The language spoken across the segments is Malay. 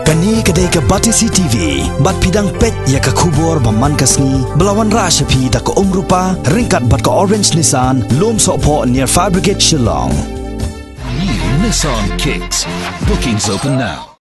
Kani kedai ke Batisi TV, bat pidang pet ya ke kubur baman kasni, belawan rasyapi tak ke rupa, ringkat bat ke Orange Nissan, lom sokpo near Fire Brigade Shillong. New Nissan Kicks. Bookings open now.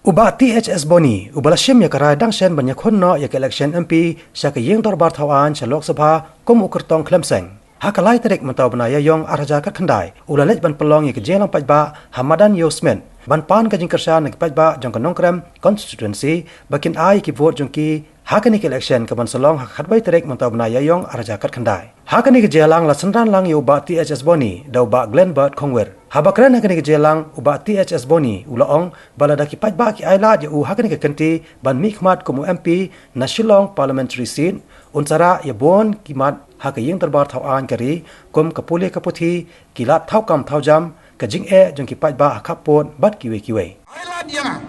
Uba THS Boni, ubala shim ya karai dang shen banyak honno ya ke election MP, sya ke ying dorbar thawan sya Lok Sabha, kum ukertong Klemseng. Hakalai terik mentau benaya yong arja kat khandai, ulalej ban pelong ya ke jelang pajba, Hamadan Yosmen. Ban pan ka jingkersha nak pajba jong kanong krem constituency bakin ai ki vote jong ki hakani ke election ka ban salong hak khatbai terek mentau benaya yong arja kat khandai hakani ke jelang la sendran lang yo ba THS Boni dau ba Glenbert Kongwer habakran hakani ke jelang uba THS Boni ulaong balada ki pajba ki aila je u hakani ke kenti ban mikmat kumu MP na Shillong parliamentary seat unsara ya bon kimat hakaying terbar thawan kari kum kapule kaputhi kilat thaukam thaujam kajing jong ki pajba kapon bat kiwe Aila dia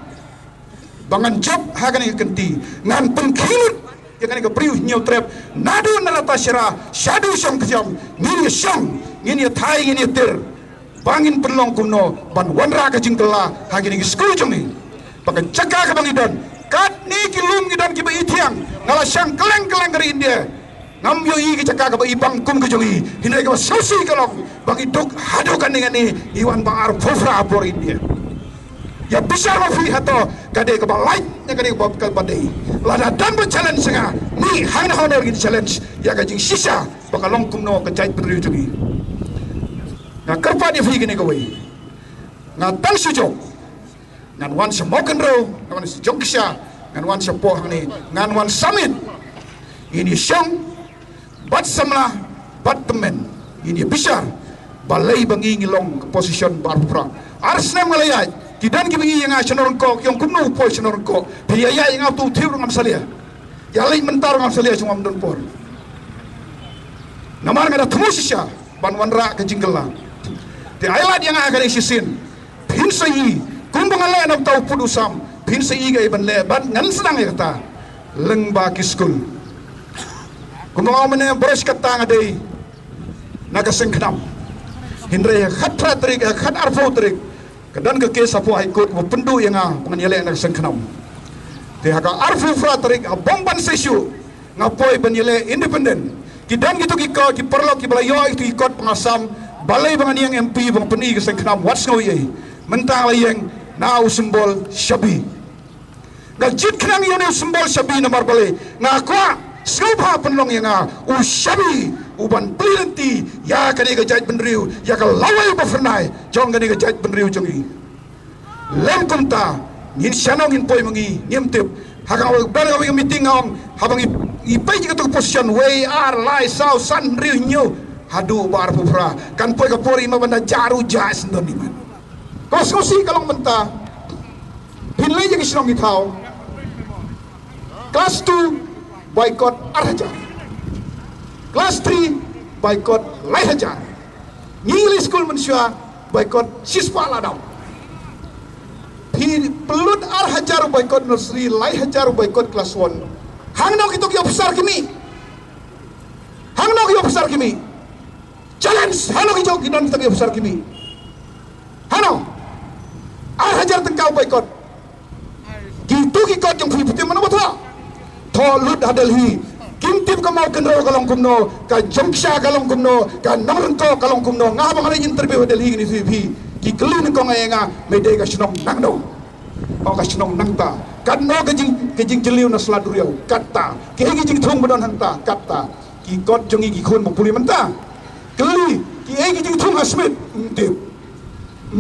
bangan job hagan kenti ngan pengkilut yang ke priu nyau trap nadu nalata syara syadu syam kejam ngini thai ngini ter bangin perlong kumno ban wanra kajing tela hagan ke skul jongi bagan jaga ka bangidon kat ni kilum gidan ki ba itiang ngala syang keleng dari India ngam yo i jaga ka ba ibang kum ke jongi hindai ka sosi kalok bagi dok hadukan dengan ni iwan bang ar fofra por India ya besar mafi hato kade ka ba light ya kade ka ba badai lada dan ba challenge nga ni hang honor gi challenge ya ka jing sisa baka long kum no ka jait pedri jongi na karpa ni fi gini ka wei na tang sujo ngan wan semoken ro ngan jogsha ngan wan sepo ni ngan wan summit ini syang bat samla bat temen ini besar balai bangi ngilong ke posisyon barpra arsna malaya kidan ki bangi yang asynorong ko yang kumno po asynorong ko biaya yang auto tiu ngam salia ya lain mentar ngam salia cuma mdon por namar ngada tmusisha ban wanra ke jinggela di ailat yang akan isisin pin sayi kumbang ala nam tau pudusam pin sayi ga iban le ban ngan sedang ya kata leng ba kiskul kumang mana beres kata ngadai naga sengknam hindre khatra trik khat arfo trik kedan ke kes apo haikut pendu yang penganyele naga sengknam te haka arfo fra trik bomban sesu ngapoi penyele independen kidan gitu kiko ki perlo ki balayo itu ikut pengasam balai bangan yang MP bang peni ke sengknam what's no ye mentang layeng nau simbol syabi ngajit kenang yang simbol syabi nomor balai ngakwa Sengapa penlong yang usyabi uban pelenti ya kani ke jait benriu ya ke lawai bafernai jong kani ke jait benriu jongi lem kumta ngin syanong ngin poi mengi nyemtip hakang bal ngawi meeting ngong habang ipai jika tu position we are lai sau san riu nyu hadu bar pufra kan poi ke pori ma banda jaru jas ndon iman kosi kalong menta hinlai jeng sinong itau kelas 2 boycott Arhajar. Kelas 3 boycott Laihajar. Ngili school manusia boycott siswa ladau. Pelut Arhajar boycott nursery, Laihajar boycott kelas 1. Hang nak itu kyo besar kimi. Hang nak kyo besar kimi. Challenge halo kyo kidan kita kyo besar kimi. Hano. Arhajar tengkau boycott. Gitu kikot yang putih mana betul? Tolut hadalhi kimtip ka mau kenro kalong kumno ka jomksha kalong kumno ka namrento kalong kumno nga ba kali interview hadalhi ni VP ki kelin ko ngayenga mede ka snong nangdo o ka snong nangta kan no ka jing jeliu na sladuriau kata ki jing thong badon hanta kata ki kot jongi ki khon mapuli menta keli ki jing thong asmit tip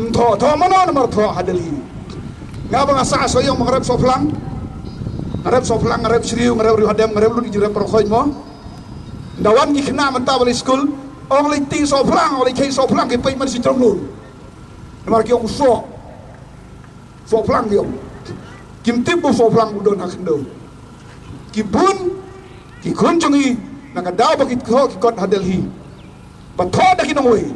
tho mana nomor tho hadalhi nga ba asa so yung magreb so flang ngarep soflang ngarep seriu ngarep riu hadam ngarep lu dijirep perkhoy mo dawan ki khna menta bali school ong li ti soflang ong li kei soflang ke pai man si trong lu namar ki ong soflang yo kim tip bu soflang udon akhndo ki bun ki kunjungi nanga daw bakit ko ki kot hadelhi patho da kinongoi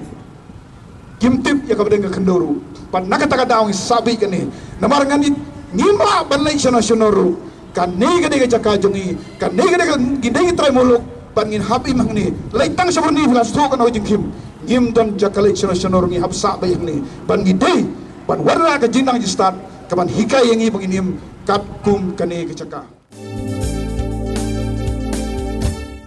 kim tip ya ka bedeng khendoro pan nakata daw sabi kene namar ngani ngimla banlai nasional kan nega jaka jongi kan nega gideng trai muluk pangin habi mangni laitang saburni filas tu kan ojing kim ngim don jakalai nasional ngi habsa bayang ni ban gidei ban warna ka jinang jistat kaman hikai yang i beginim kat kum kane kecaka